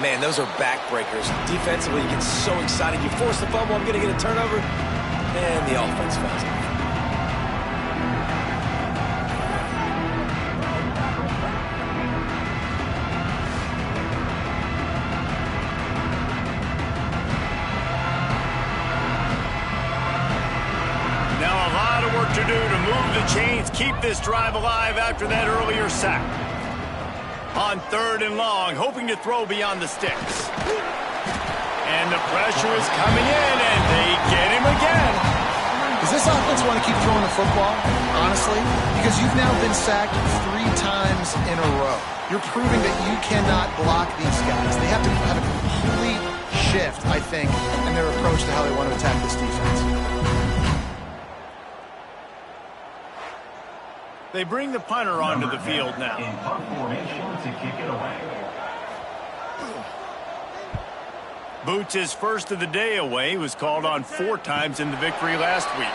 Man, those are backbreakers. Defensively, you get so excited. You force the fumble, I'm going to get a turnover, and the offense fouls it. To do to move the chains, keep this drive alive after that earlier sack. On 3rd and long, hoping to throw beyond the sticks. And the pressure is coming in, and they get him again. Does this offense want to keep throwing the football, honestly? Because you've now been sacked 3 times in a row. You're proving that you cannot block these guys. They have to have a complete shift, I think, in their approach to how they want to attack this defense. They bring the punter onto the field now. In punt formation to kick it away. Boots' first of the day away was called on 4 times in the victory last week.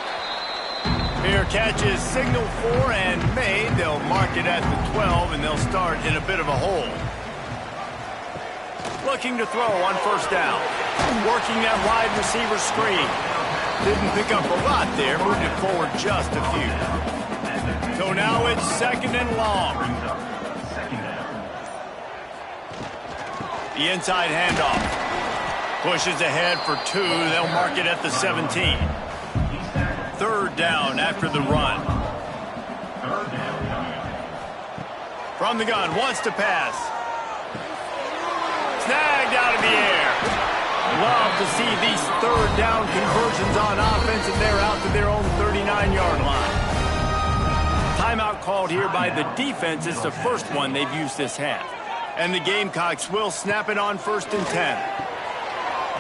Fair catch is signaled for and made. They'll mark it at the 12, and they'll start in a bit of a hole. Looking to throw on 1st down. Working that wide receiver screen. Didn't pick up a lot there, moved it forward just a few. So now it's 2nd and long. The inside handoff. Pushes ahead for 2. They'll mark it at the 17. 3rd down after the run. From the gun, wants to pass. Snagged out of the air. Love to see these 3rd down conversions on offense, and they're out to their own 39-yard line. Timeout called here by the defense. It's the first one they've used this half. And the Gamecocks will snap it on 1st and 10.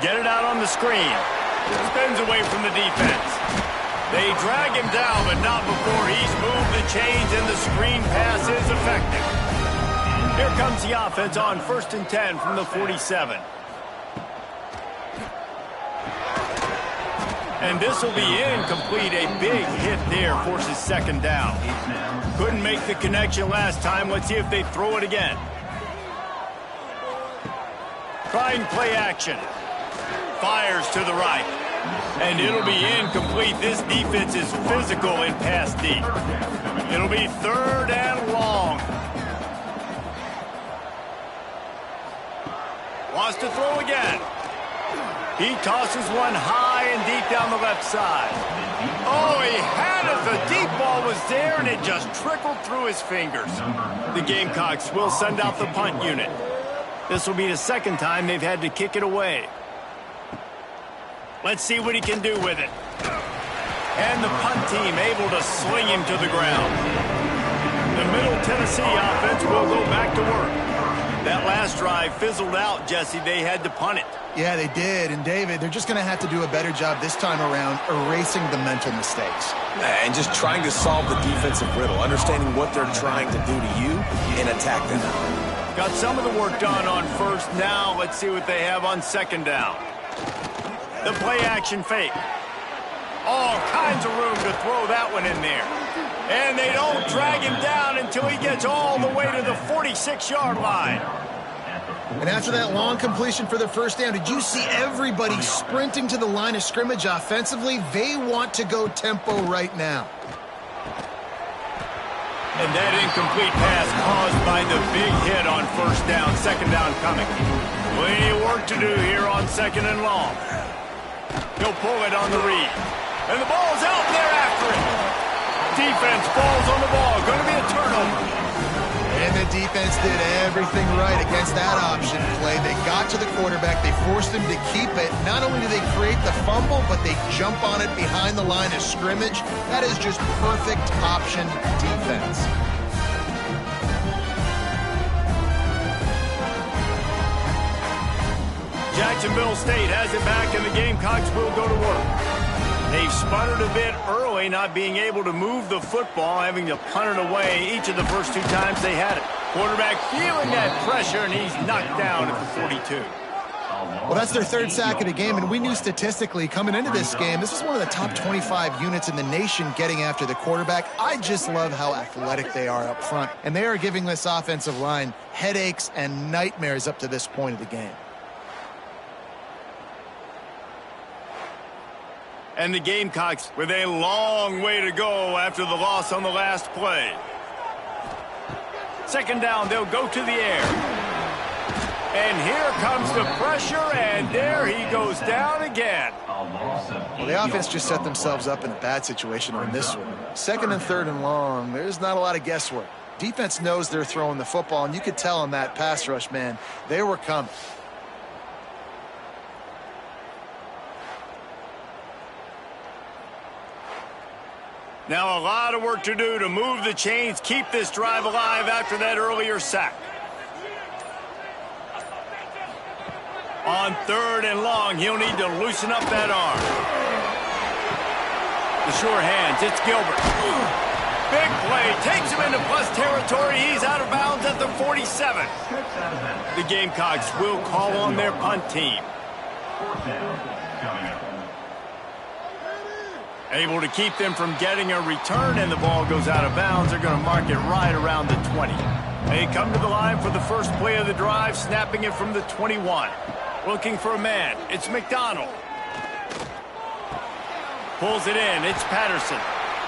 Get it out on the screen. Spins away from the defense. They drag him down, but not before he's moved the chains and the screen pass is effective. Here comes the offense on 1st and 10 from the 47. And this will be incomplete. A big hit there forces 2nd down. Couldn't make the connection last time. Let's see if they throw it again. Trying play action. Fires to the right. And it'll be incomplete. This defense is physical in pass deep. It'll be 3rd and long. Wants to throw again. He tosses one high and deep down the left side. Oh, he had it. The deep ball was there, and it just trickled through his fingers. The Gamecocks will send out the punt unit. This will be the 2nd time they've had to kick it away. Let's see what he can do with it. And the punt team able to sling him to the ground. The Middle Tennessee offense will go back to work. That last drive fizzled out, Jesse. They had to punt it. Yeah, they did. And, David, they're just going to have to do a better job this time around erasing the mental mistakes. And just trying to solve the defensive riddle, understanding what they're trying to do to you and attack them. Got some of the work done on 1st. Now let's see what they have on 2nd down. The play action fake. All kinds of room to throw that one in there. And they don't drag him down until he gets all the way to the 46-yard line. And after that long completion for the 1st down, did you see everybody sprinting to the line of scrimmage offensively? They want to go tempo right now. And that incomplete pass caused by the big hit on 1st down. 2nd down coming. Plenty of work to do here on 2nd and long. He'll pull it on the read. And the ball's out there after it. Defense falls on the ball. Going to be a turnover. And the defense did everything right against that option play. They got to the quarterback. They forced him to keep it. Not only do they create the fumble, but they jump on it behind the line of scrimmage. That is just perfect option defense. Jacksonville State has it back, and the Gamecocks will go to work. They've sputtered a bit early, not being able to move the football, having to punt it away each of the first 2 times they had it. Quarterback feeling that pressure, and he's knocked down at the 42. Well, that's their third sack of the game, and we knew statistically coming into this game, this is one of the top 25 units in the nation getting after the quarterback. I just love how athletic they are up front, and they are giving this offensive line headaches and nightmares up to this point of the game. And the Gamecocks with a long way to go after the loss on the last play. Second down, they'll go to the air. And here comes the pressure, and there he goes down again. Well, the offense just set themselves up in a bad situation on this one. Second and third and long, there's not a lot of guesswork. Defense knows they're throwing the football, and you could tell on that pass rush, man, they were coming. Now a lot of work to do to move the chains, keep this drive alive after that earlier sack. On third and long, he'll need to loosen up that arm. The sure hands, it's Gilbert. Big play, takes him into plus territory. He's out of bounds at the 47. The Gamecocks will call on their punt team. Able to keep them from getting a return, and the ball goes out of bounds. They're going to mark it right around the 20. They come to the line for the first play of the drive, snapping it from the 21. Looking for a man. It's McDonald. Pulls it in. It's Patterson.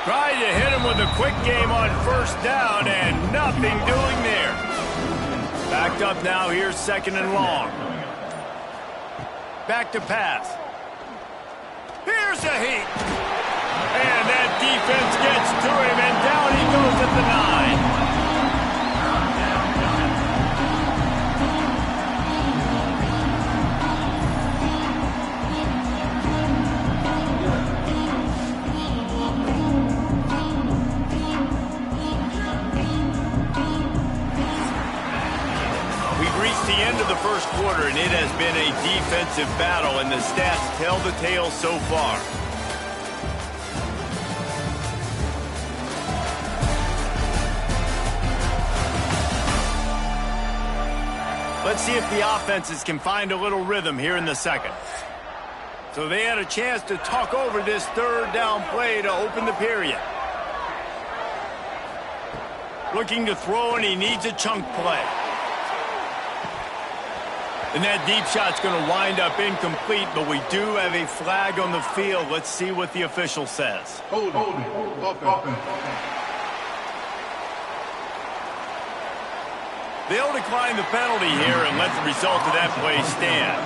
Trying to hit him with a quick game on first down, and nothing doing there. Backed up now. Here's second and long. Back to pass. Here's a heat. And that defense gets to him, and down he goes at the 9. The end of the first quarter, and it has been a defensive battle, and the stats tell the tale so far. Let's see if the offenses can find a little rhythm here in the second. So they had a chance to talk over this third down play to open the period. Looking to throw, and he needs a chunk play. And that deep shot's going to wind up incomplete, but we do have a flag on the field. Let's see what the official says. Hold it. They'll decline the penalty here and let the result of that play stand.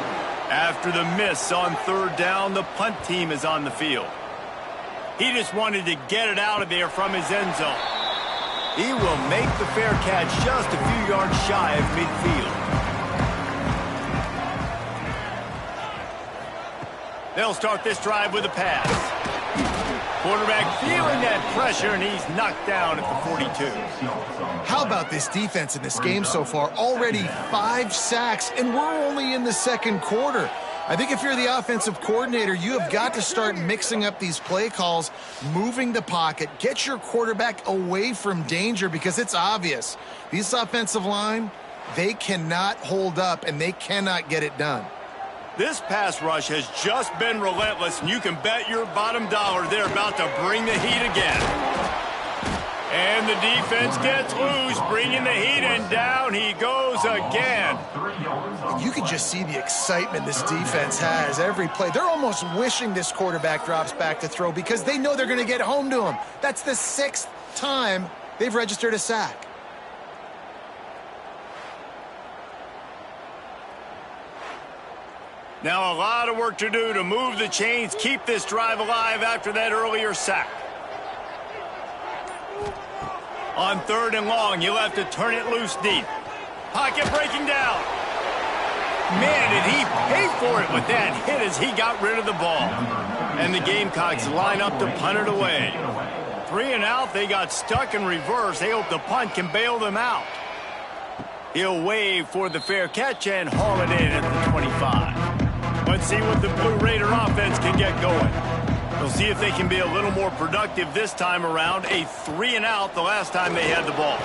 After the miss on third down, the punt team is on the field. He just wanted to get it out of there from his end zone. He will make the fair catch just a few yards shy of midfield. They'll start this drive with a pass. Quarterback feeling that pressure, and he's knocked down at the 42. How about this defense in this game so far? Already 5 sacks, and we're only in the second quarter. I think if you're the offensive coordinator, you have got to start mixing up these play calls, moving the pocket, get your quarterback away from danger, because it's obvious. These offensive line, they cannot hold up, and they cannot get it done. This pass rush has just been relentless, and you can bet your bottom dollar they're about to bring the heat again. And the defense gets loose, bringing the heat, and down he goes again. You can just see the excitement this defense has every play. They're almost wishing this quarterback drops back to throw because they know they're going to get home to him. That's the 6th time they've registered a sack. Now a lot of work to do to move the chains, keep this drive alive after that earlier sack. On third and long, you'll have to turn it loose deep. Pocket breaking down. Man, did he pay for it with that hit as he got rid of the ball. And the Gamecocks line up to punt it away. 3 and out, they got stuck in reverse. They hope the punt can bail them out. He'll wave for the fair catch and haul it in at the 25. Let's see what the Blue Raider offense can get going. We'll see if they can be a little more productive this time around. A 3 and out the last time they had the ball.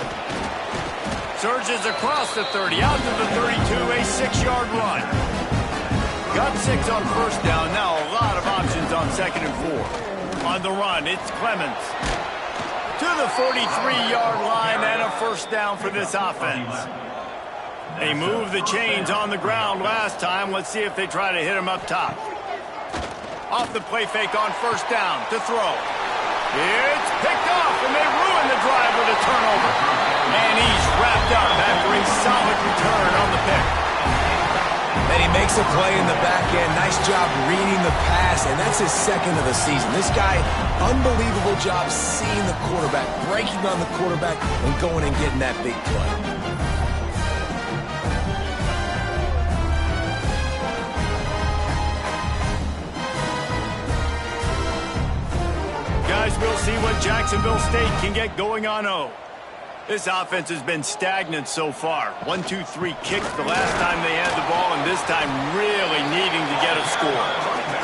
Surges across the 30, out to the 32, a 6-yard run. Got 6 on first down. Now a lot of options on 2nd and 4. On the run, it's Clemens. To the 43-yard line and a first down for this offense. They moved the chains on the ground last time. Let's see if they try to hit him up top. Off the play fake on first down to throw. It's picked off, and they ruin the drive with a turnover. And he's wrapped up after a solid return on the pick. And he makes a play in the back end. Nice job reading the pass, and that's his 2nd of the season. This guy, unbelievable job seeing the quarterback, breaking on the quarterback, and going and getting that big play. Guys, we'll see what Jacksonville State can get going on O. This offense has been stagnant so far. 1-2-3 kicks the last time they had the ball, and this time really needing to get a score.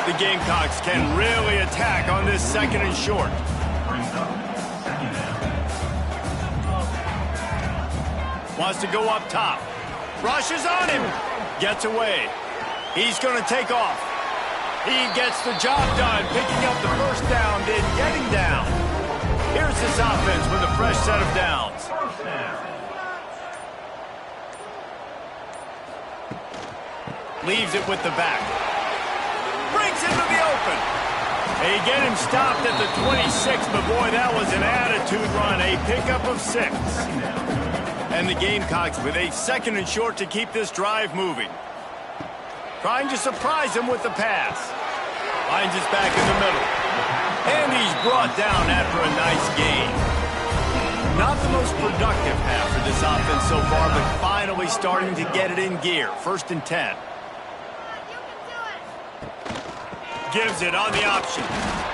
The Gamecocks can really attack on this 2nd and short. Wants to go up top. Rushes on him. Gets away. He's going to take off. He gets the job done, picking up the first down, then getting down. Here's this offense with a fresh set of downs. Leaves it with the back. Brings into the open. They get him stopped at the 26, but boy, that was an attitude run. A pickup of 6. And the Gamecocks with a 2nd and short to keep this drive moving. Trying to surprise him with the pass. Finds his back in the middle. And he's brought down after a nice gain. Not the most productive half for this offense so far, but finally starting to get it in gear. 1st and 10. Gives it on the option.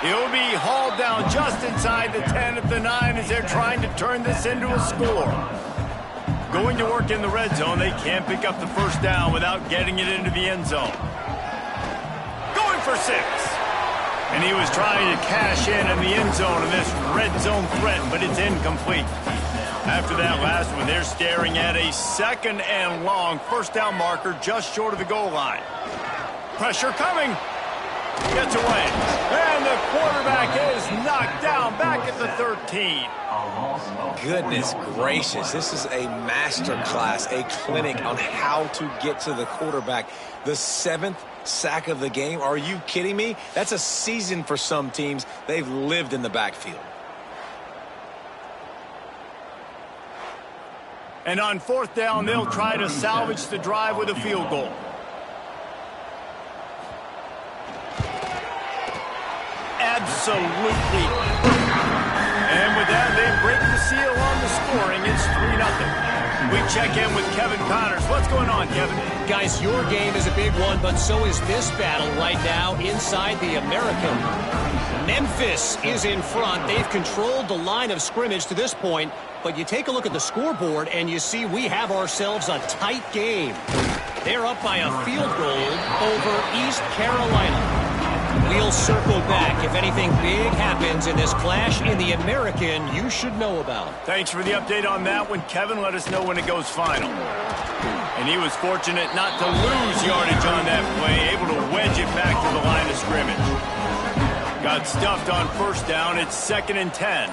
He'll be hauled down just inside the 10 at the 9 as they're trying to turn this into a score. Going to work in the red zone, they can't pick up the first down without getting it into the end zone. Going for 6. And he was trying to cash in the end zone in this red zone threat, but it's incomplete. After that last one, they're staring at a 2nd and long first down marker just short of the goal line. Pressure coming. Gets away. And the quarterback is knocked down back at the 13. Goodness gracious, this is a master class, a clinic on how to get to the quarterback. The 7th sack of the game. Are you kidding me? That's a season for some teams. They've lived in the backfield. And on 4th down, they'll try to salvage the drive with a field goal. Absolutely. And with that, they break the seal on the scoring. It's 3-0. We check in with Kevin Connors. What's going on, Kevin? Guys, your game is a big one, but so is this battle right now inside the American. Memphis is in front. They've controlled the line of scrimmage to this point, but you take a look at the scoreboard and you see we have ourselves a tight game. They're up by a field goal over East Carolina. We'll circle back if anything big happens in this clash in the American you should know about. Thanks for the update on that one, Kevin. Let us know when it goes final. And he was fortunate not to lose yardage on that play, able to wedge it back to the line of scrimmage. Got stuffed on first down. It's 2nd and 10.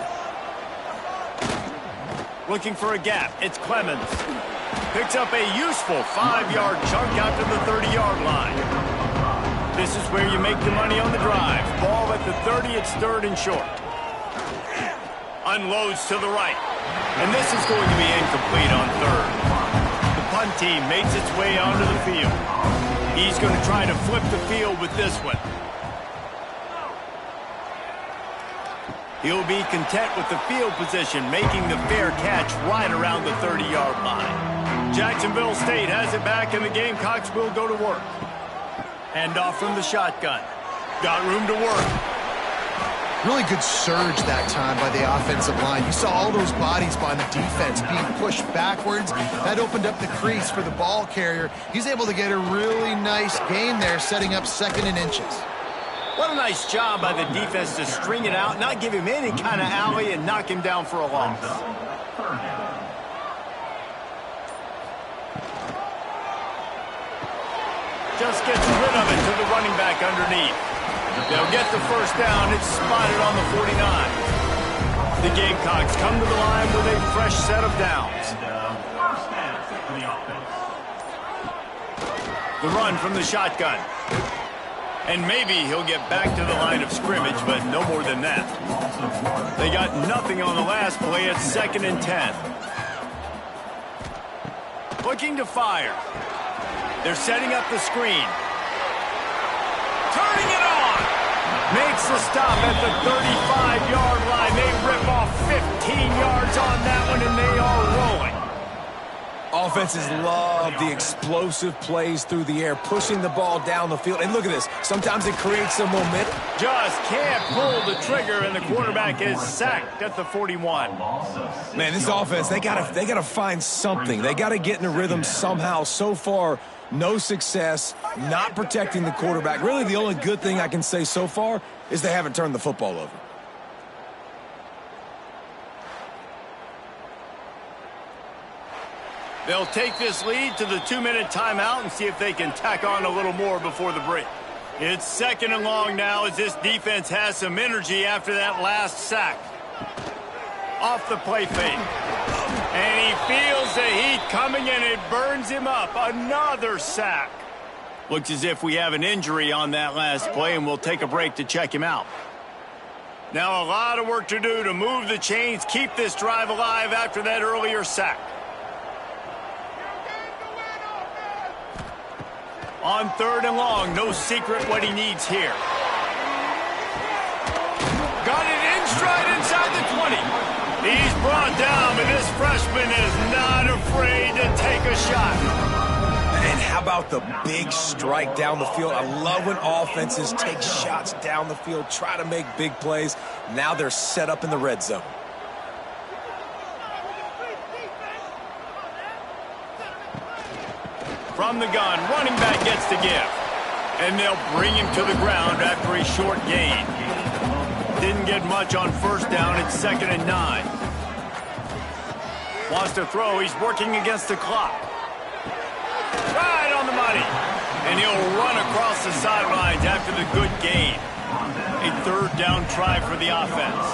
Looking for a gap. It's Clemens. Picks up a useful 5-yard chunk out to the 30-yard line. This is where you make the money on the drive. Ball at the 30, it's 3rd and short. Unloads to the right. And this is going to be incomplete on 3rd. The punt team makes its way onto the field. He's going to try to flip the field with this one. He'll be content with the field position, making the fair catch right around the 30-yard line. Jacksonville State has it back, and the Gamecocks will go to work. Hand off from the shotgun. Got room to work. Really good surge that time by the offensive line. You saw all those bodies by the defense being pushed backwards. That opened up the crease for the ball carrier. He's able to get a really nice gain there, setting up 2nd and inches. What a nice job by the defense to string it out, not give him any kind of alley, and knock him down for a loss. Just gets rid of it to the running back underneath. They'll get the first down. It's spotted on the 49. The Gamecocks come to the line with a fresh set of downs. First down for the offense. The run from the shotgun. And maybe he'll get back to the line of scrimmage, but no more than that. They got nothing on the last play. It's 2nd and 10. Looking to fire. They're setting up the screen. Turning it on. Makes the stop at the 35-yard line. They rip off 15 yards on that one, and they are rolling. Offenses love the explosive plays through the air, pushing the ball down the field. And look at this. Sometimes it creates some momentum. Just can't pull the trigger, and the quarterback is sacked at the 41. Man, this offense, they gotta find something. They gotta get in a rhythm somehow. So far, no success, not protecting the quarterback. Really, the only good thing I can say so far is they haven't turned the football over. They'll take this lead to the 2-minute timeout and see if they can tack on a little more before the break. It's 2nd and long now as this defense has some energy after that last sack. Off the play fake. And he feels the heat coming and it burns him up. Another sack. Looks as if we have an injury on that last play, and we'll take a break to check him out. Now a lot of work to do to move the chains, keep this drive alive after that earlier sack. On 3rd and long, no secret what he needs here. Got it in stride inside the 20. He's brought down, but this freshman is not afraid to take a shot. And how about the big strike down the field? I love when offenses take shots down the field, try to make big plays. Now they're set up in the red zone. From the gun, running back gets to give. And they'll bring him to the ground after a short gain. Didn't get much on 1st down. It's 2nd and 9. Wants to throw. He's working against the clock. Right on the money. And he'll run across the sidelines after the good gain. A 3rd down try for the offense.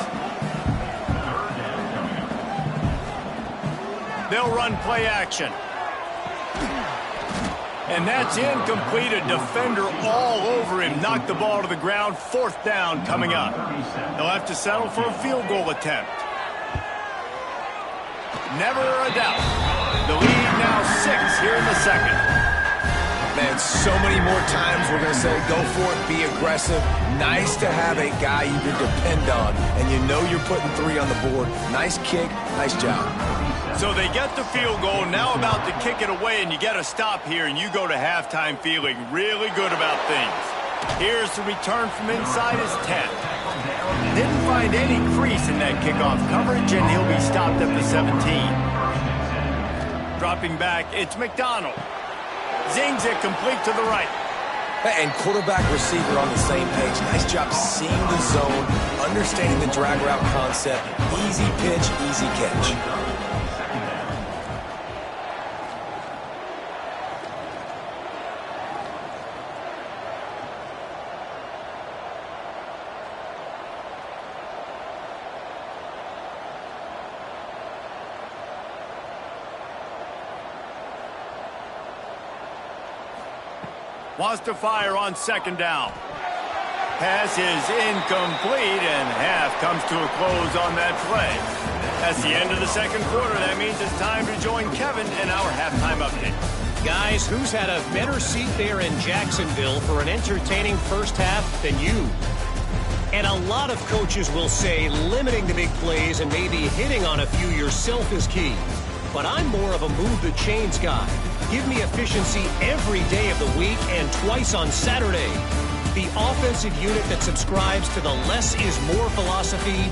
They'll run play action. And that's incomplete. A defender all over him. Knocked the ball to the ground. 4th down coming up. They'll have to settle for a field goal attempt. Never a doubt. The lead now 6 here in the 2nd. Man, so many more times we're going to say go for it, be aggressive. Nice to have a guy you can depend on, and you know you're putting 3 on the board. Nice kick, nice job. So they get the field goal, now about to kick it away, and you get a stop here, and you go to halftime feeling really good about things. Here's the return from inside his 10. Didn't find any crease in that kickoff coverage, and he'll be stopped at the 17. Dropping back, it's McDonald. Zings it complete to the right. And quarterback receiver on the same page. Nice job seeing the zone, understanding the drag route concept. Easy pitch, easy catch. Wants to fire on 2nd down. Pass is incomplete, and half comes to a close on that play. That's the end of the 2nd quarter. That means it's time to join Kevin in our halftime update. Guys, who's had a better seat there in Jacksonville for an entertaining first half than you? And a lot of coaches will say limiting the big plays and maybe hitting on a few yourself is key. But I'm more of a move the chains guy. Give me efficiency every day of the week and twice on Saturday. The offensive unit that subscribes to the less is more philosophy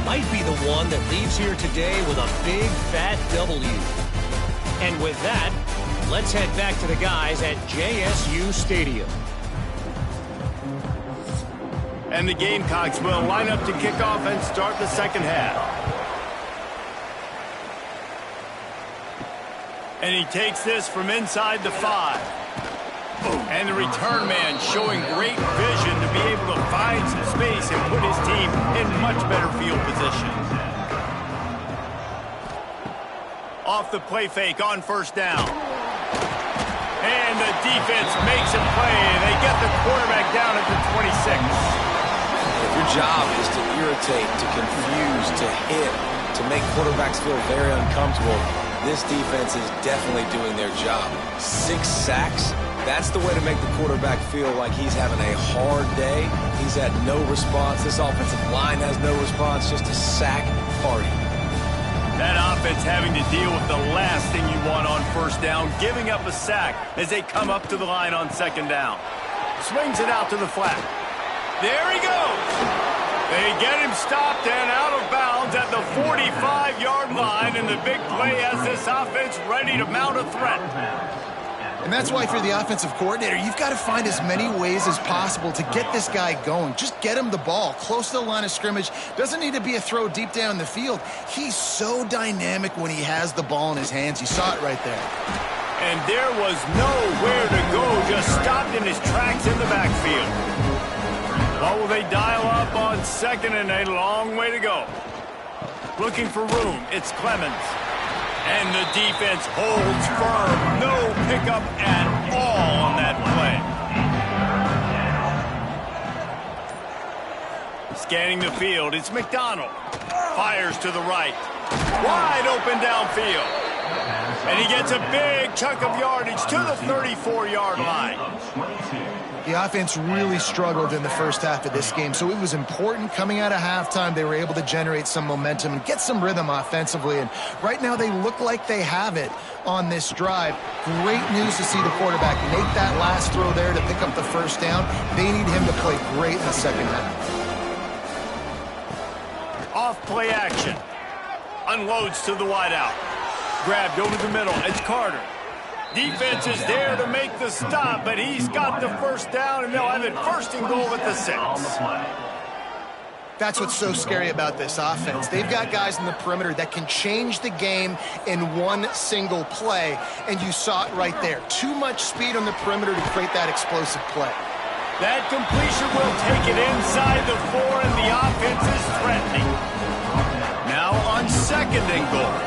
might be the one that leaves here today with a big fat W. And with that, let's head back to the guys at JSU Stadium. And the Gamecocks will line up to kick off and start the 2nd half. And he takes this from inside the 5. And the return man showing great vision to be able to find some space and put his team in much better field position. Off the play fake on first down. And the defense makes a play, and they get the quarterback down at the 26. If your job is to irritate, to confuse, to hit, to make quarterbacks feel very uncomfortable, this defense is definitely doing their job. 6 sacks, that's the way to make the quarterback feel like he's having a hard day. He's had no response. This offensive line has no response, just a sack party. That offense having to deal with the last thing you want on first down, giving up a sack as they come up to the line on second down. Swings it out to the flat. There he goes. They get him stopped and out of bounds at the 45-yard line, and the big play has this offense ready to mount a threat. And that's why, for the offensive coordinator, you've got to find as many ways as possible to get this guy going. Just get him the ball close to the line of scrimmage. Doesn't need to be a throw deep down the field. He's so dynamic when he has the ball in his hands. You saw it right there. And there was nowhere to go, just stopped in his tracks in the backfield. What will they dial up on second and a long way to go? Looking for room, it's Clemens. And the defense holds firm. No pickup at all on that play. Scanning the field, it's McDonald. Fires to the right. Wide open downfield. And he gets a big chunk of yardage to the 34-yard line. The offense really struggled in the first half of this game, so it was important coming out of halftime. They were able to generate some momentum and get some rhythm offensively, and right now they look like they have it on this drive. Great news to see the quarterback make that last throw there to pick up the first down. They need him to play great in the second half. Off play action. Unloads to the wideout. Grabbed over the middle. It's Carter. Defense is there to make the stop, but he's got the first down, and they'll have it first and goal at the 6. That's what's so scary about this offense. They've got guys in the perimeter that can change the game in one single play, and you saw it right there. Too much speed on the perimeter to create that explosive play. That completion will take it inside the 4, and the offense is threatening. Now on second and goal.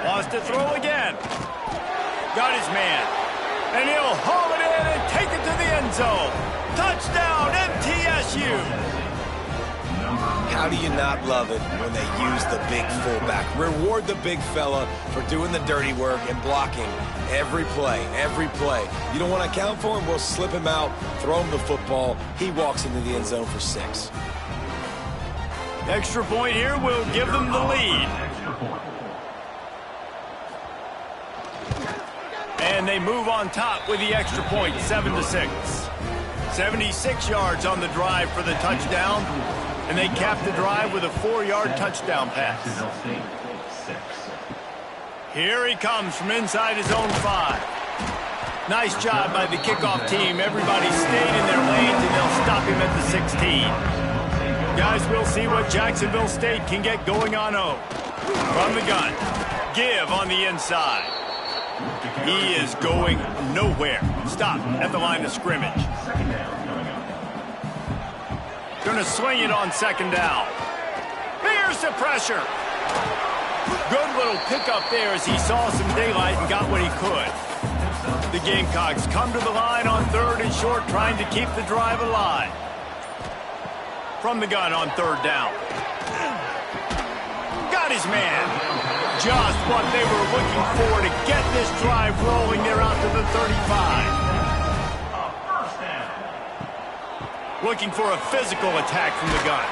Wants to throw again. Got his man. And he'll haul it in and take it to the end zone. Touchdown, MTSU. How do you not love it when they use the big fullback? Reward the big fella for doing the dirty work and blocking every play, every play. You don't want to account for him? We'll slip him out, throw him the football. He walks into the end zone for 6. Extra point here will give them the lead. And they move on top with the extra point, 7-6. 76 yards on the drive for the touchdown, and they cap the drive with a 4-yard touchdown pass. Here he comes from inside his own 5. Nice job by the kickoff team. Everybody stayed in their lanes, and they'll stop him at the 16. Guys, we'll see what Jacksonville State can get going on O. From the gun, give on the inside. He is going nowhere. Stop at the line of scrimmage. Going to swing it on second down. Here's the pressure. Good little pickup there as he saw some daylight and got what he could. The Gamecocks come to the line on third and short, trying to keep the drive alive. From the gun on third down. Got his man. Just what they were looking for to get this drive rolling. They're out to the 35. Looking for a physical attack from the gun.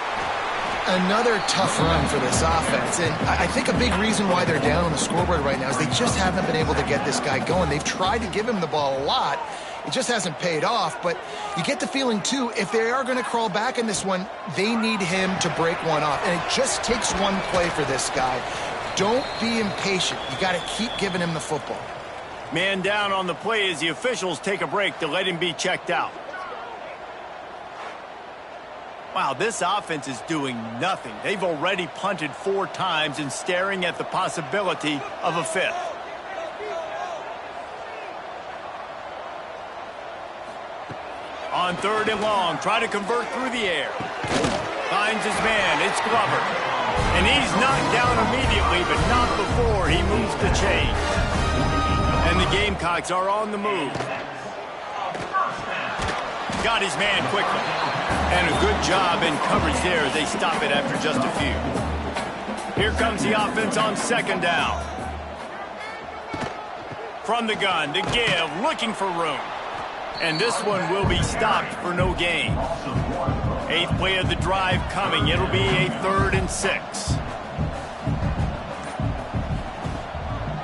Another tough run for this offense, and I think a big reason why they're down on the scoreboard right now is they just haven't been able to get this guy going. They've tried to give him the ball a lot. It just hasn't paid off, but you get the feeling, too, if they are going to crawl back in this one, they need him to break one off, and it just takes one play for this guy. Don't be impatient. You got to keep giving him the football. Man down on the play as the officials take a break to let him be checked out. Wow, this offense is doing nothing. They've already punted 4 times and staring at the possibility of a 5th. On 3rd and long, try to convert through the air. Finds his man, it's Glover. And he's knocked down immediately, but not before he moves the chain. And the Gamecocks are on the move. Got his man quickly. And a good job in coverage there as they stop it after just a few. Here comes the offense on 2nd down. From the gun to give, looking for room. And this one will be stopped for no gain. 8th play of the drive coming. It'll be a 3rd and 6.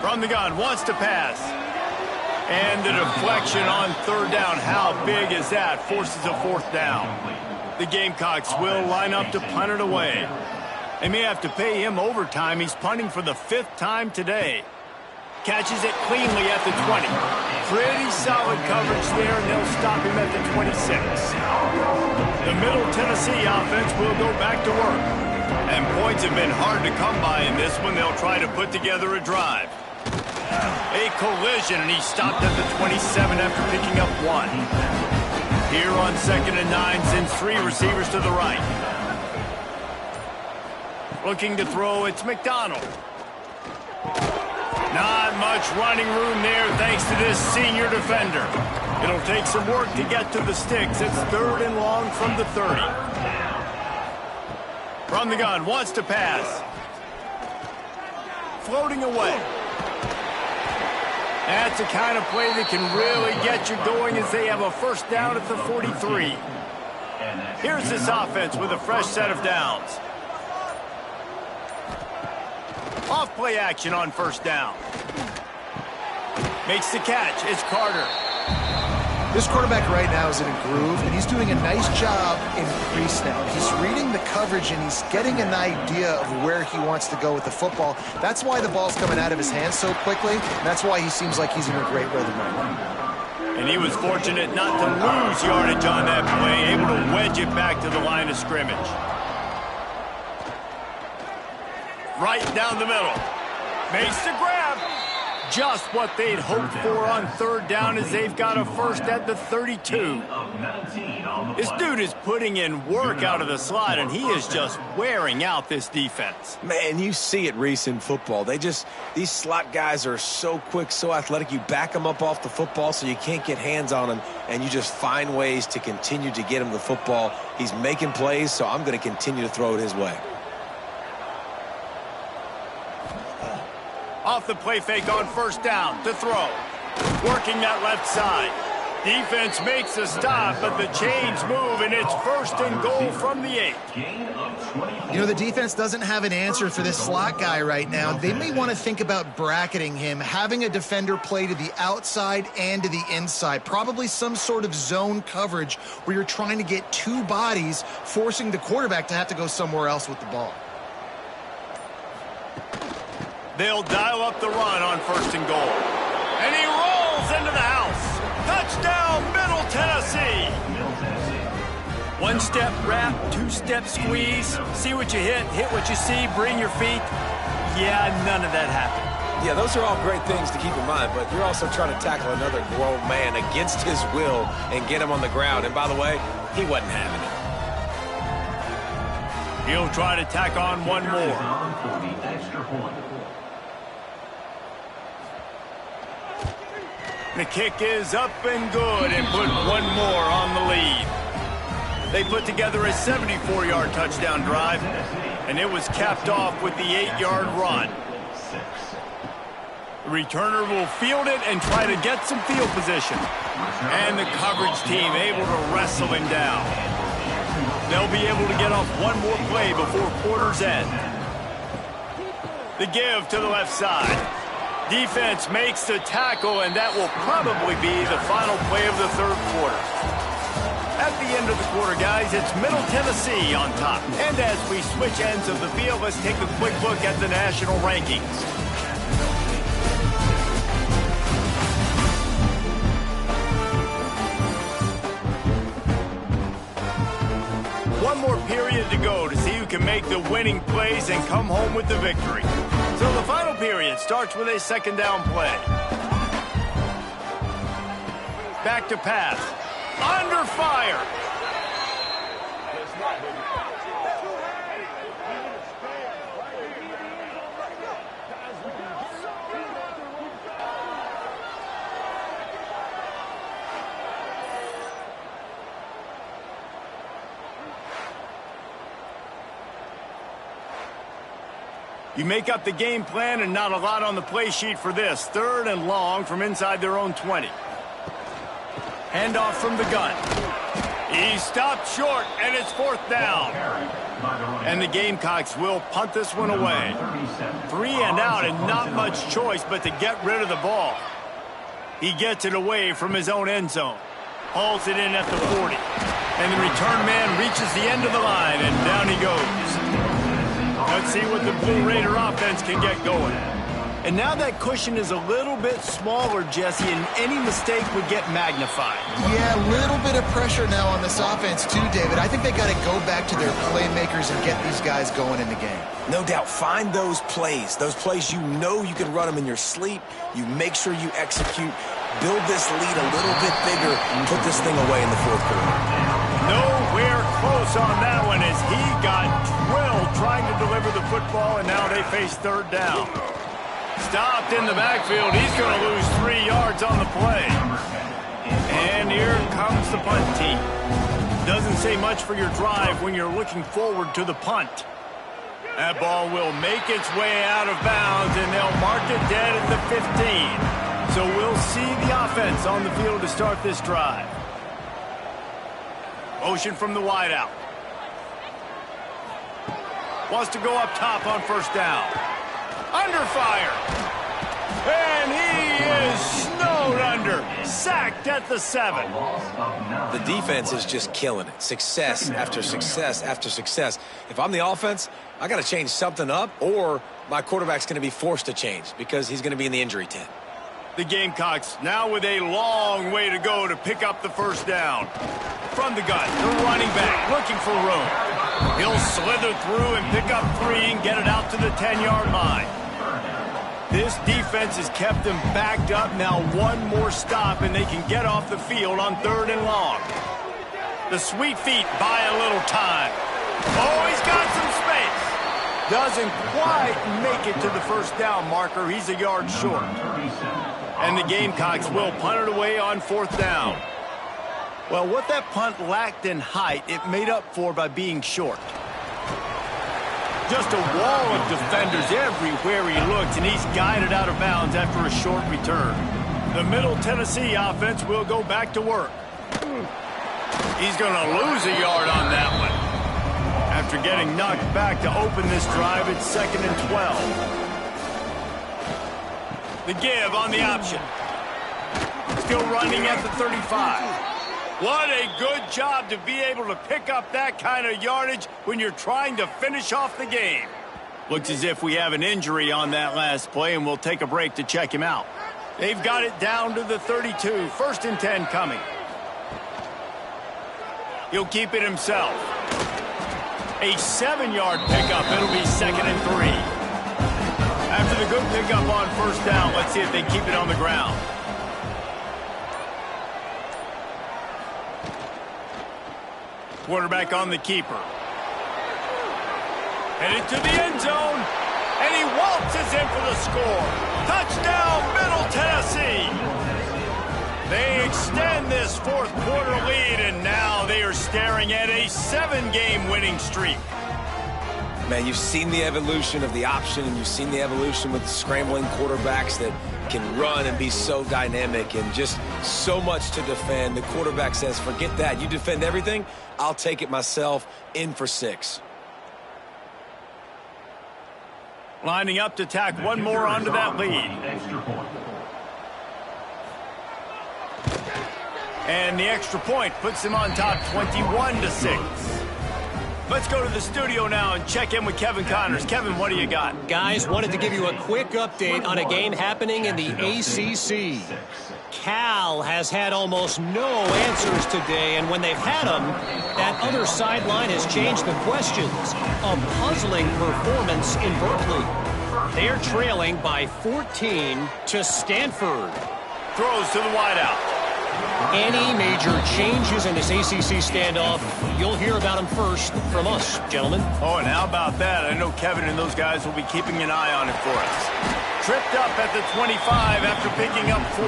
From the gun, wants to pass. And the deflection on 3rd down. How big is that? Forces a 4th down. The Gamecocks will line up to punt it away. They may have to pay him overtime. He's punting for the 5th time today. Catches it cleanly at the 20. Pretty solid coverage there, and they'll stop him at the 26. The Middle Tennessee offense will go back to work. And points have been hard to come by in this one. They'll try to put together a drive. A collision, and he stopped at the 27 after picking up 1. Here on 2nd and 9, sends 3 receivers to the right. Looking to throw, it's McDonald. Not much running room there thanks to this senior defender. It'll take some work to get to the sticks. It's 3rd and long from the 30. From the gun, wants to pass. Floating away. That's the kind of play that can really get you going as they have a 1st down at the 43. Here's this offense with a fresh set of downs. Off play action on 1st down. Makes the catch. It's Carter. This quarterback right now is in a groove, and he's doing a nice job in pre-snap. He's reading the coverage, and he's getting an idea of where he wants to go with the football. That's why the ball's coming out of his hands so quickly, and that's why he seems like he's in a great rhythm right now. And he was fortunate not to lose yardage on that play, able to wedge it back to the line of scrimmage. Right down the middle. Makes the grab. Just what they'd hoped for on 3rd down as they've got a 1st at the 32. This dude is putting in work out of the slot, and he is just wearing out this defense. Man, you see it, Reese, in football. These slot guys are so quick, so athletic. You back them up off the football so you can't get hands on them, and you just find ways to continue to get him the football. He's making plays, so I'm going to continue to throw it his way. Off the play fake on 1st down to throw. Working that left side. Defense makes a stop, but the chains move, and it's 1st and goal from the 8. You know, the defense doesn't have an answer for this slot guy right now. They may want to think about bracketing him, having a defender play to the outside and to the inside. Probably some sort of zone coverage where you're trying to get 2 bodies, forcing the quarterback to have to go somewhere else with the ball. They'll dial up the run on 1st and goal. And he rolls into the house. Touchdown, Middle Tennessee. 1-step wrap, 2-step squeeze. See what you hit what you see, bring your feet. Yeah, none of that happened. Yeah, those are all great things to keep in mind, but you're also trying to tackle another grown man against his will and get him on the ground. And by the way, he wasn't having it. He'll try to tack on one more. The kick is up and good and put one more on the lead. They put together a 74-yard touchdown drive, and it was capped off with the 8-yard run. The returner will field it and try to get some field position. And the coverage team able to wrestle him down. They'll be able to get off one more play before quarter's end. The give to the left side. Defense makes the tackle, and that will probably be the final play of the 3rd quarter. At the end of the quarter, guys, it's Middle Tennessee on top. And as we switch ends of the field, let's take a quick look at the national rankings. One more period to go to see who can make the winning plays and come home with the victory. So the final period starts with a 2nd down play. Back to pass. Under fire. You make up the game plan and not a lot on the play sheet for this. 3rd and long from inside their own 20. Handoff from the gun. He stopped short, and it's 4th down. And the Gamecocks will punt this one away. 3 and out and not much choice but to get rid of the ball. He gets it away from his own end zone. Hauls it in at the 40. And the return man reaches the end of the line, and down he goes. Let's see what the Blue Raider offense can get going. And now that cushion is a little bit smaller, Jesse, and any mistake would get magnified. Yeah, a little bit of pressure now on this offense too, David. I think they got to go back to their playmakers and get these guys going in the game. No doubt. Find those plays you know you can run them in your sleep. You make sure you execute. Build this lead a little bit bigger and put this thing away in the 4th quarter. Nowhere close on that one as he got drilled trying to deliver the football, and now they face 3rd down. Stopped in the backfield. He's going to lose 3 yards on the play. And here comes the punt team. Doesn't say much for your drive when you're looking forward to the punt. That ball will make its way out of bounds, and they'll mark it dead at the 15. So we'll see the offense on the field to start this drive. Motion from the wideout. Wants to go up top on 1st down. Under fire. And he is snowed under. Sacked at the 7. The defense is just killing it. Success after success after success. If I'm the offense, I got to change something up, or my quarterback's going to be forced to change because he's going to be in the injury tent. The Gamecocks now with a long way to go to pick up the 1st down. From the gun, the running back looking for room. He'll slither through and pick up 3 and get it out to the 10-yard line. This defense has kept them backed up. Now one more stop and they can get off the field on 3rd and long. The sweet feet buy a little time. Oh, he's got some space. Doesn't quite make it to the 1st down marker. He's a yard short. And the Gamecocks will punt it away on 4th down. Well, what that punt lacked in height, it made up for by being short. Just a wall of defenders everywhere he looks, and he's guided out of bounds after a short return. The Middle Tennessee offense will go back to work. He's going to lose a yard on that one. After getting knocked back to open this drive, it's 2nd and 12. The give on the option. Still running at the 35. What a good job to be able to pick up that kind of yardage when you're trying to finish off the game. Looks as if we have an injury on that last play, and we'll take a break to check him out. They've got it down to the 32. 1st and 10 coming. He'll keep it himself. A 7-yard pickup. It'll be 2nd and 3. After the good pickup on 1st down, let's see if they keep it on the ground. Quarterback on the keeper. Headed to the end zone. And he waltzes in for the score. Touchdown, Middle Tennessee. They extend this 4th quarter lead, and now they are staring at a 7-game winning streak. Man, you've seen the evolution of the option, and you've seen the evolution with the scrambling quarterbacks that can run and be so dynamic and just so much to defend. The quarterback says, forget that. You defend everything, I'll take it myself. In for 6. Lining up to tack one more onto that lead. And the extra point puts him on top 21-6. Let's go to the studio now and check in with Kevin Connors. Kevin, what do you got? Guys, wanted to give you a quick update on a game happening in the ACC. Cal has had almost no answers today, and when they've had them, that other sideline has changed the questions. A puzzling performance in Berkeley. They're trailing by 14 to Stanford. Throws to the wideout. Any major changes in this ACC standoff, you'll hear about them first from us, gentlemen. Oh, and how about that? I know Kevin and those guys will be keeping an eye on it for us. Tripped up at the 25 after picking up 4.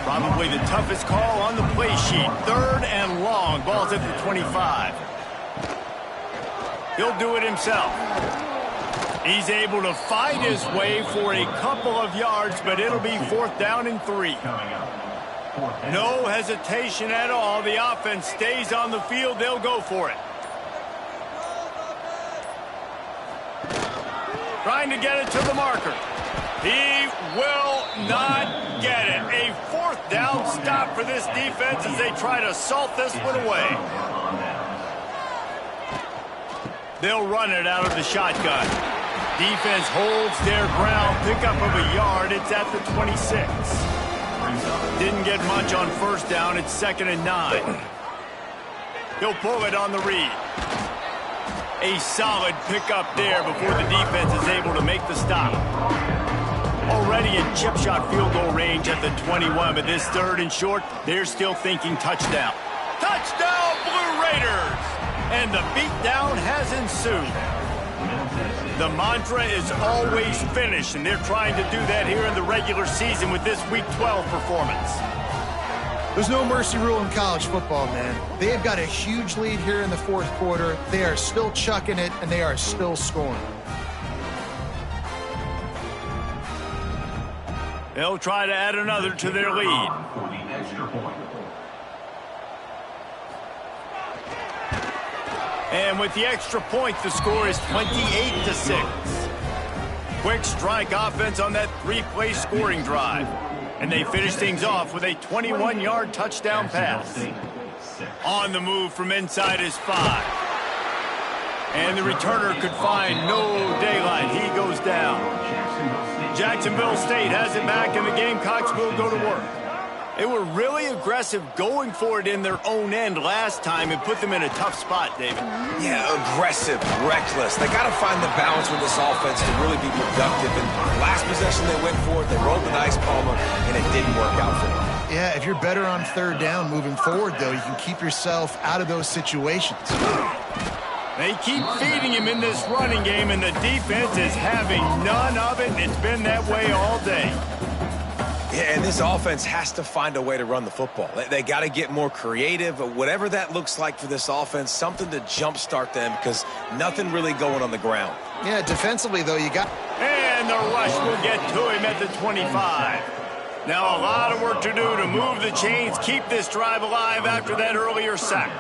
Probably the toughest call on the play sheet. 3rd and long. Ball's at the 25. He'll do it himself. He's able to fight his way for a couple of yards, but it'll be 4th down and 3. No hesitation at all. The offense stays on the field. They'll go for it. Trying to get it to the marker. He will not get it. A 4th down stop for this defense as they try to salt this one away. They'll run it out of the shotgun. Defense holds their ground. Pickup of a yard. It's at the 26. Didn't get much on 1st down. It's 2nd and 9. He'll pull it on the read. A solid pickup there before the defense is able to make the stop. Already in chip shot field goal range at the 21, but this 3rd and short, they're still thinking touchdown. Touchdown, Blue Raiders! And the beatdown has ensued. The mantra is always finish, and they're trying to do that here in the regular season with this Week 12 performance. There's no mercy rule in college football, man. They've got a huge lead here in the 4th quarter. They are still chucking it, and they are still scoring. They'll try to add another to their lead. For the extra point. And with the extra point, the score is 28-6. Quick strike offense on that 3-play scoring drive. And they finish things off with a 21-yard touchdown pass. On the move from inside his 5. And the returner could find no daylight. He goes down. Jacksonville State has it back, and the Gamecocks will go to work. They were really aggressive going for it in their own end last time and put them in a tough spot, David. Yeah, aggressive, reckless. They got to find the balance with this offense to really be productive. And last possession they went for it, they rolled the dice, Palmer, and it didn't work out for them. Yeah, if you're better on 3rd down moving forward, though, you can keep yourself out of those situations. They keep feeding him in this running game, and the defense is having none of it, and it's been that way all day. Yeah, and this offense has to find a way to run the football. They got to get more creative, whatever that looks like for this offense, something to jumpstart them because nothing really going on the ground. Yeah, defensively, though, you got... And the rush will get to him at the 25. Now a lot of work to do to move the chains, keep this drive alive after that earlier sack.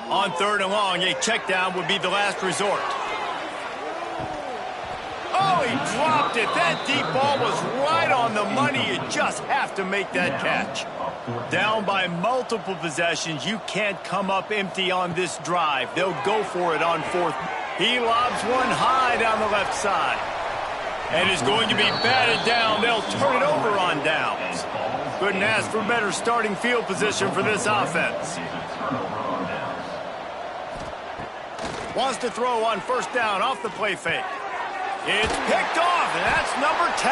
On 3rd and long, a check down would be the last resort. Oh, he dropped it. That deep ball was right on the money. You just have to make that catch. Down by multiple possessions. You can't come up empty on this drive. They'll go for it on 4th. He lobs one high down the left side. And is going to be batted down. They'll turn it over on downs. Couldn't ask for better starting field position for this offense. Wants to throw on 1st down off the play fake. It's picked off, and that's number 10.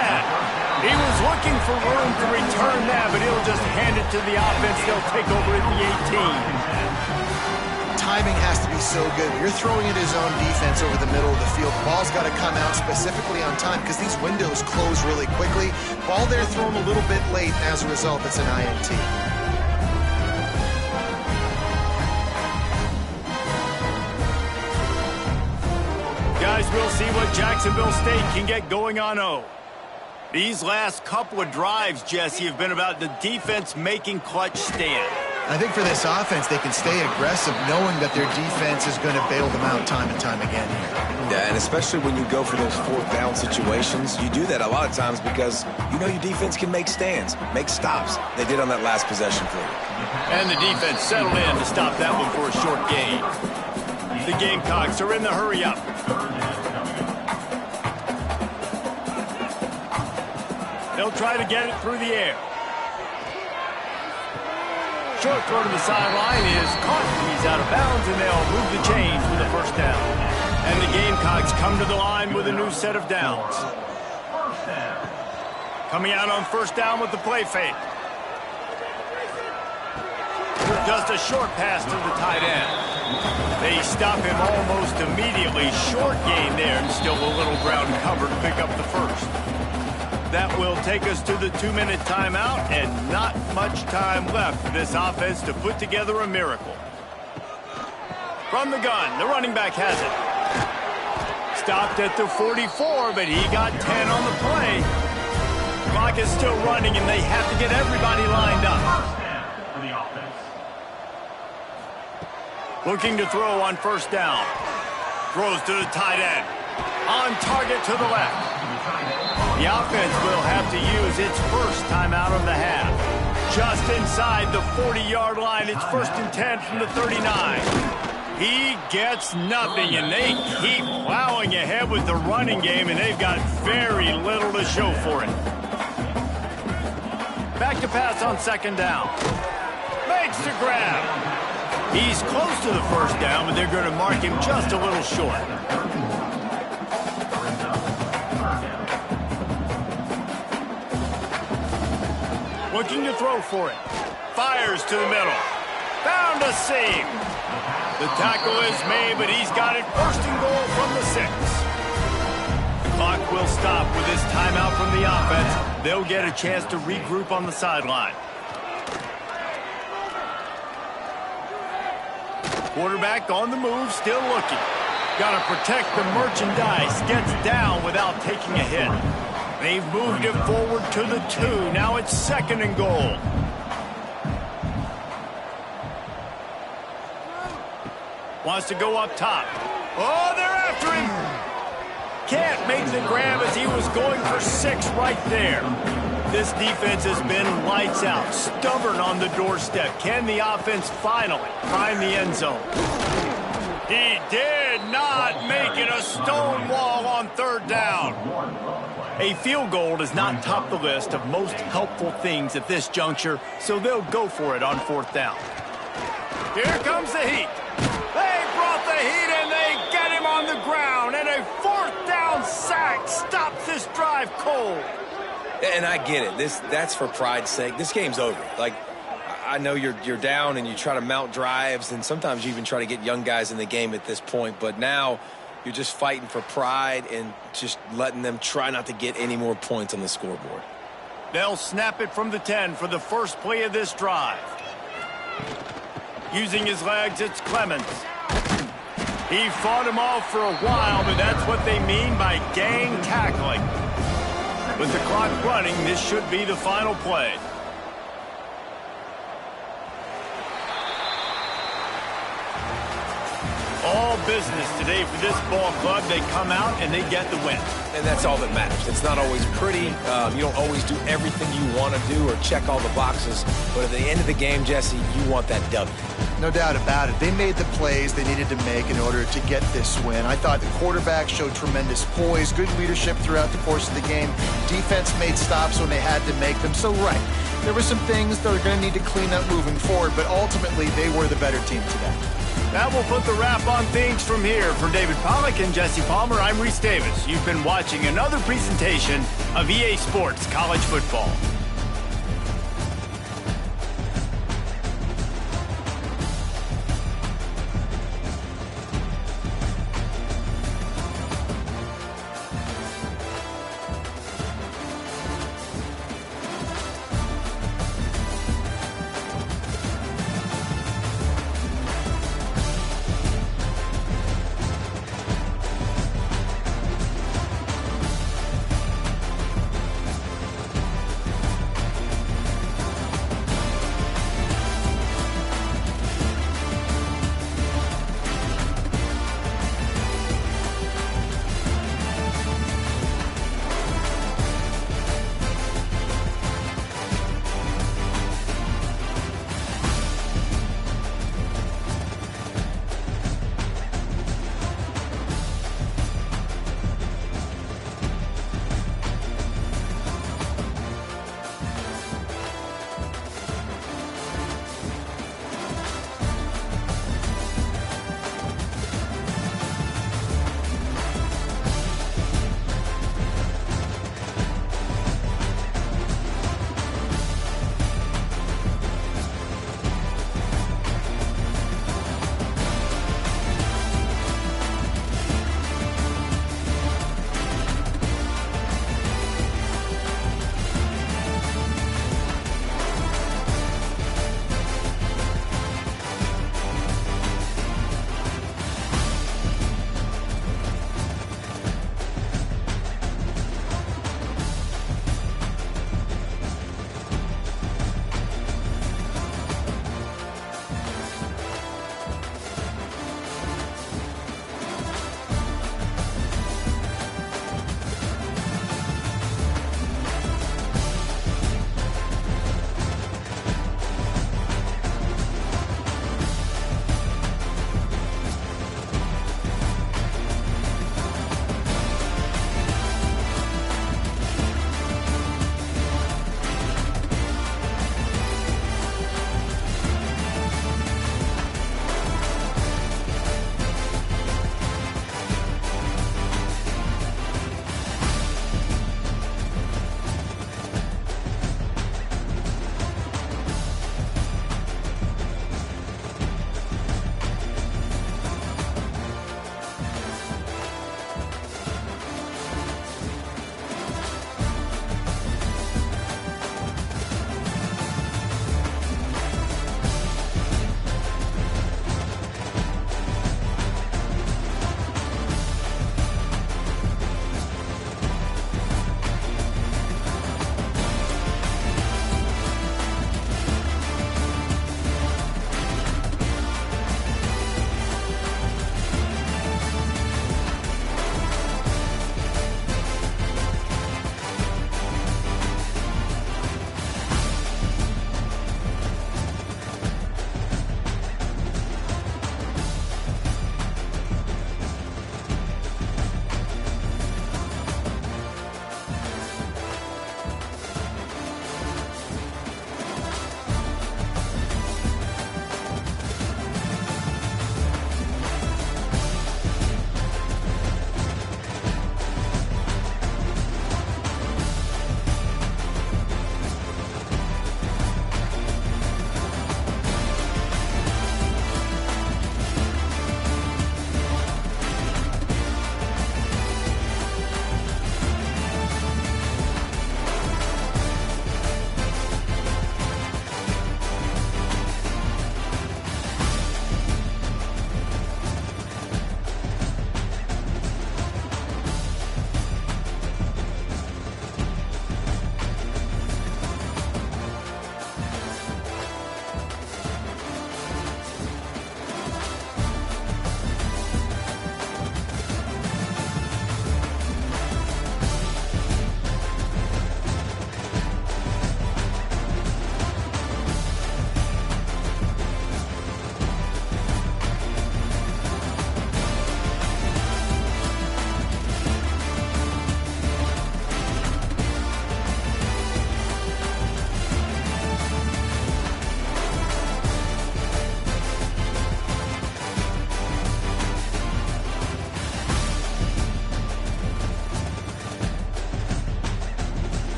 He was looking for room to return that, but he'll just hand it to the offense. They'll take over at the 18. Timing has to be so good. You're throwing at his own defense over the middle of the field. The ball's got to come out specifically on time because these windows close really quickly. Ball there thrown a little bit late. As a result, it's an INT. Guys, we'll see what Jacksonville State can get going on O. These last couple of drives, Jesse, have been about the defense making clutch stand. I think for this offense, they can stay aggressive knowing that their defense is going to bail them out time and time again here. Yeah, and especially when you go for those 4th down situations, you do that a lot of times because you know your defense can make stands, make stops. They did on that last possession for you. And the defense settled in to stop that one for a short gain. The Gamecocks are in the hurry-up. They'll try to get it through the air. Short throw to the sideline is caught. He's out of bounds, and they'll move the chains with a 1st down. And the Gamecocks come to the line with a new set of downs. Coming out on first down with the play fake. Just a short pass to the tight end. They stop him almost immediately. Short gain there, and still a little ground cover to pick up the first. That will take us to the 2-minute timeout, and not much time left for this offense to put together a miracle. From the gun, the running back has it. Stopped at the 44, but he got 10 on the play. Clock is still running, and they have to get everybody lined up. First down for the offense. Looking to throw on first down. Throws to the tight end. On target to the left. The offense will have to use its first timeout of the half. Just inside the 40-yard line. It's 1st and 10 from the 39. He gets nothing, and they keep plowing ahead with the running game, and they've got very little to show for it. Back to pass on second down. Makes the grab. He's close to the first down, but they're going to mark him just a little short. Looking to throw for it. Fires to the middle. Found a seam. The tackle is made, but he's got it 1st and goal from the 6. The clock will stop with this timeout from the offense. They'll get a chance to regroup on the sideline. Quarterback on the move, still looking. Got to protect the merchandise. Gets down without taking a hit. They've moved it forward to the 2. Now it's 2nd and goal. Wants to go up top. Oh, they're after him. Can't make the grab as he was going for 6 right there. This defense has been lights out, stubborn on the doorstep. Can the offense finally find the end zone? He did not make it. A stone wall on 3rd down. A field goal does not top the list of most helpful things at this juncture, so they'll go for it on 4th down. Here comes the heat. They brought the heat, and they get him on the ground, and a 4th down sack stops this drive cold. And I get it. That's for pride's sake. This game's over. Like, I know you're down and you try to mount drives, and sometimes you even try to get young guys in the game at this point. But now you're just fighting for pride and just letting them try not to get any more points on the scoreboard. They'll snap it from the 10 for the first play of this drive. Using his legs, it's Clemens. He fought him off for a while, but that's what they mean by gang tackling. With the clock running, this should be the final play. All business today for this ball club. They come out and they get the win. And that's all that matters. It's not always pretty. You don't always do everything you want to do or check all the boxes. But at the end of the game, Jesse, you want that W. No doubt about it. They made the plays they needed to make in order to get this win. I thought the quarterback showed tremendous poise, good leadership throughout the course of the game. Defense made stops when they had to make them. So, right, there were some things they're going to need to clean up moving forward, but ultimately they were the better team today. That will put the wrap on things from here. For David Pollack and Jesse Palmer, I'm Reese Davis. You've been watching another presentation of EA Sports College Football.